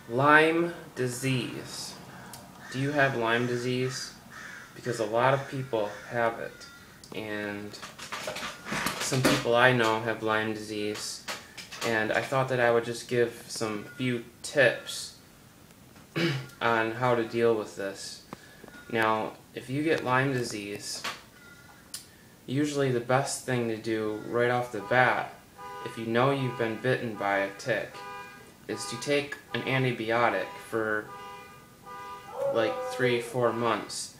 Lyme disease. Do you have Lyme disease? Because a lot of people have it, and some people I know have Lyme disease, and I thought that I would just give some few tips on how to deal with this. Now, if you get Lyme disease, usually the best thing to do right off the bat, if you know you've been bitten by a tick, is to take an antibiotic for like 3-4 months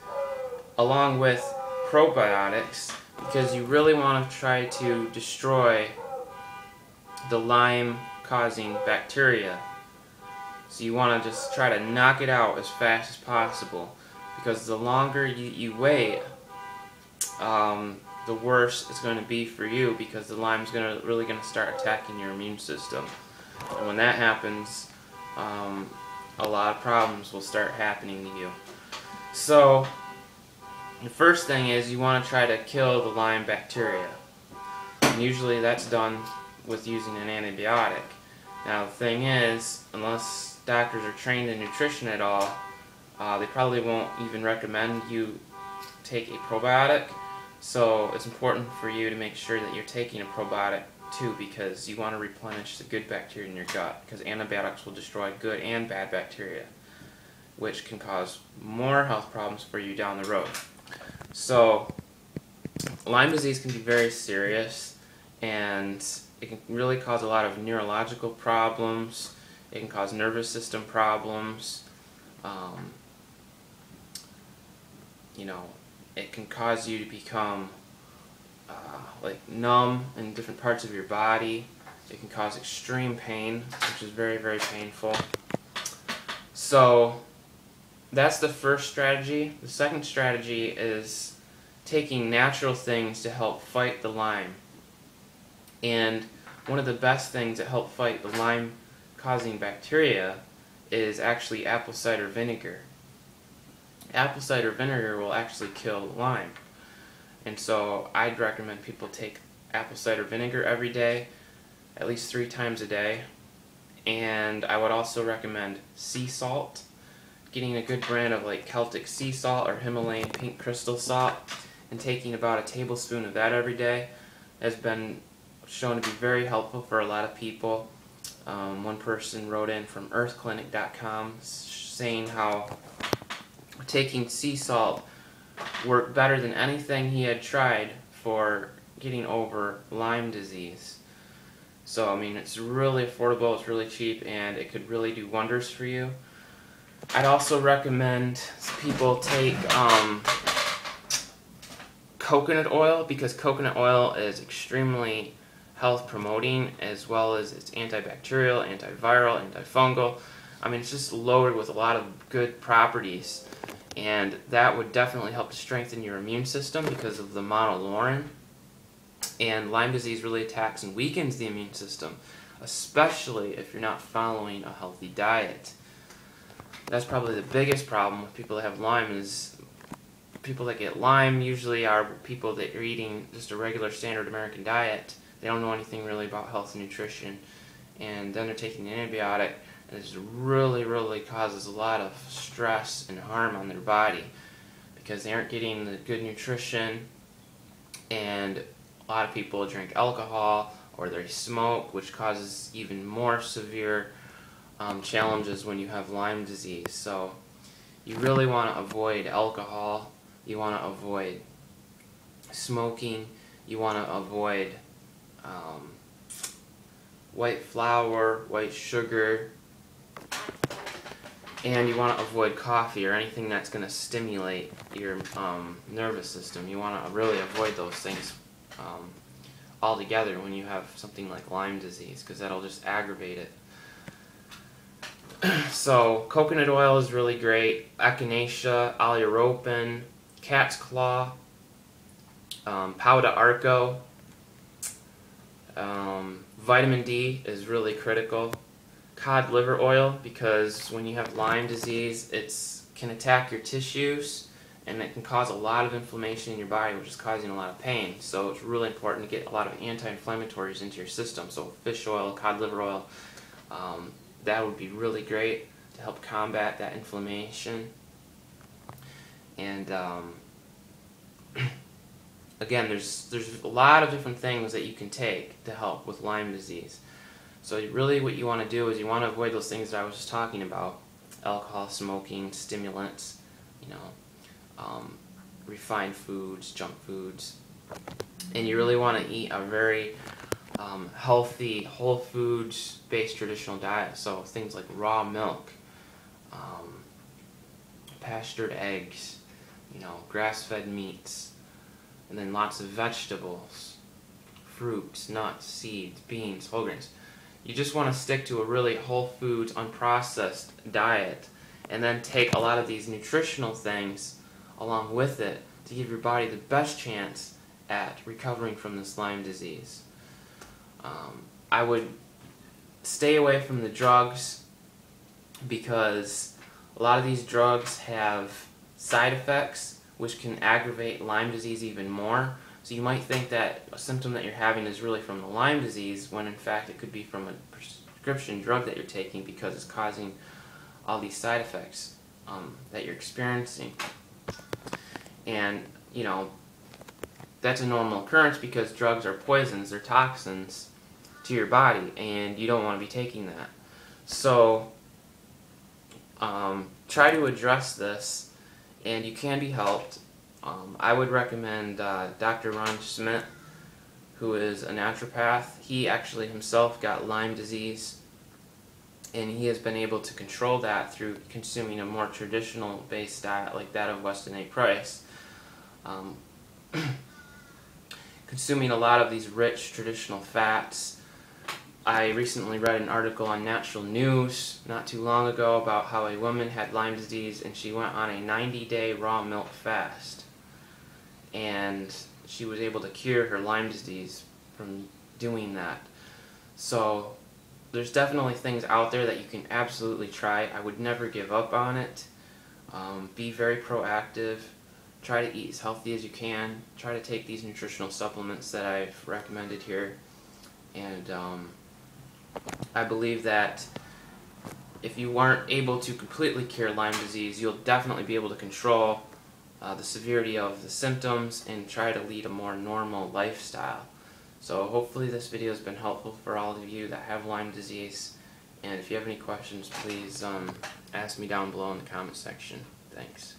along with probiotics, because you really want to try to destroy the Lyme causing bacteria. So you want to just try to knock it out as fast as possible, because the longer you wait, the worse it's going to be for you, because the Lyme's really going to start attacking your immune system. And when that happens, a lot of problems will start happening to you. So the first thing is you want to try to kill the Lyme bacteria. And usually that's done with using an antibiotic. Now the thing is, unless doctors are trained in nutrition at all, they probably won't even recommend you take a probiotic. So it's important for you to make sure that you're taking a probiotic too, because you want to replenish the good bacteria in your gut, because antibiotics will destroy good and bad bacteria, which can cause more health problems for you down the road. So Lyme disease can be very serious, and it can really cause a lot of neurological problems. It can cause nervous system problems. It can cause you to become like numb in different parts of your body. It can cause extreme pain, which is very, very painful. So that's the first strategy. The second strategy is taking natural things to help fight the Lyme. And one of the best things that help fight the Lyme causing bacteria is actually apple cider vinegar. Apple cider vinegar will actually kill Lyme. And so I'd recommend people take apple cider vinegar every day, at least 3 times a day. And I would also recommend sea salt. Getting a good brand of like Celtic sea salt or Himalayan pink crystal salt and taking about a tablespoon of that every day has been shown to be very helpful for a lot of people. One person wrote in from earthclinic.com saying how taking sea salt worked better than anything he had tried for getting over Lyme disease. So I mean, it's really affordable, it's really cheap, and it could really do wonders for you. I'd also recommend people take coconut oil, because coconut oil is extremely health promoting, as well as it's antibacterial, antiviral, antifungal. I mean, it's just loaded with a lot of good properties, and that would definitely help to strengthen your immune system because of the monolaurin. And Lyme disease really attacks and weakens the immune system, especially if you're not following a healthy diet. That's probably the biggest problem with people that have Lyme. Is people that get Lyme usually are people that are eating just a regular standard American diet. They don't know anything really about health and nutrition, and then they're taking an antibiotic, and this really, really causes a lot of stress and harm on their body because they aren't getting the good nutrition. And a lot of people drink alcohol or they smoke, which causes even more severe challenges when you have Lyme disease. So you really want to avoid alcohol, you want to avoid smoking, you want to avoid white flour, white sugar, and you want to avoid coffee or anything that's going to stimulate your nervous system. You want to really avoid those things altogether when you have something like Lyme disease, because that'll just aggravate it. So coconut oil is really great. Echinacea, Oleoropin, cat's claw, Pau D'Arco. Vitamin D is really critical. Cod liver oil, because when you have Lyme disease, it can attack your tissues and it can cause a lot of inflammation in your body, which is causing a lot of pain. So it's really important to get a lot of anti-inflammatories into your system. So fish oil, cod liver oil, that would be really great. to help combat that inflammation. And again, there's a lot of different things that you can take to help with Lyme disease. So really what you want to do is you want to avoid those things that I was just talking about: alcohol, smoking, stimulants, refined foods, junk foods. And you really want to eat a very healthy, whole foods based traditional diet. So things like raw milk, pastured eggs, grass-fed meats, and then lots of vegetables, fruits, nuts, seeds, beans, whole grains. You just want to stick to a really whole foods, unprocessed diet, and then take a lot of these nutritional things along with it to give your body the best chance at recovering from this Lyme disease. I would stay away from the drugs because a lot of these drugs have side effects which can aggravate Lyme disease even more. So you might think that a symptom that you're having is really from the Lyme disease, when in fact it could be from a prescription drug that you're taking, because it's causing all these side effects that you're experiencing. And that's a normal occurrence because drugs are poisons, they're toxins to your body, and you don't want to be taking that. So try to address this, and you can be helped. I would recommend Dr. Ron Schmidt, who is a naturopath. He actually himself got Lyme disease, and he has been able to control that through consuming a more traditional based diet like that of Weston A. Price. Consuming a lot of these rich traditional fats. I recently read an article on Natural News not too long ago about how a woman had Lyme disease and she went on a 90-day raw milk fast, and she was able to cure her Lyme disease from doing that. So there's definitely things out there that you can absolutely try. I would never give up on it. Be very proactive. Try to eat as healthy as you can. Try to take these nutritional supplements that I've recommended here. And I believe that if you weren't able to completely cure Lyme disease, you'll definitely be able to control the severity of the symptoms and try to lead a more normal lifestyle. So hopefully this video has been helpful for all of you that have Lyme disease. And if you have any questions, please ask me down below in the comment section. Thanks.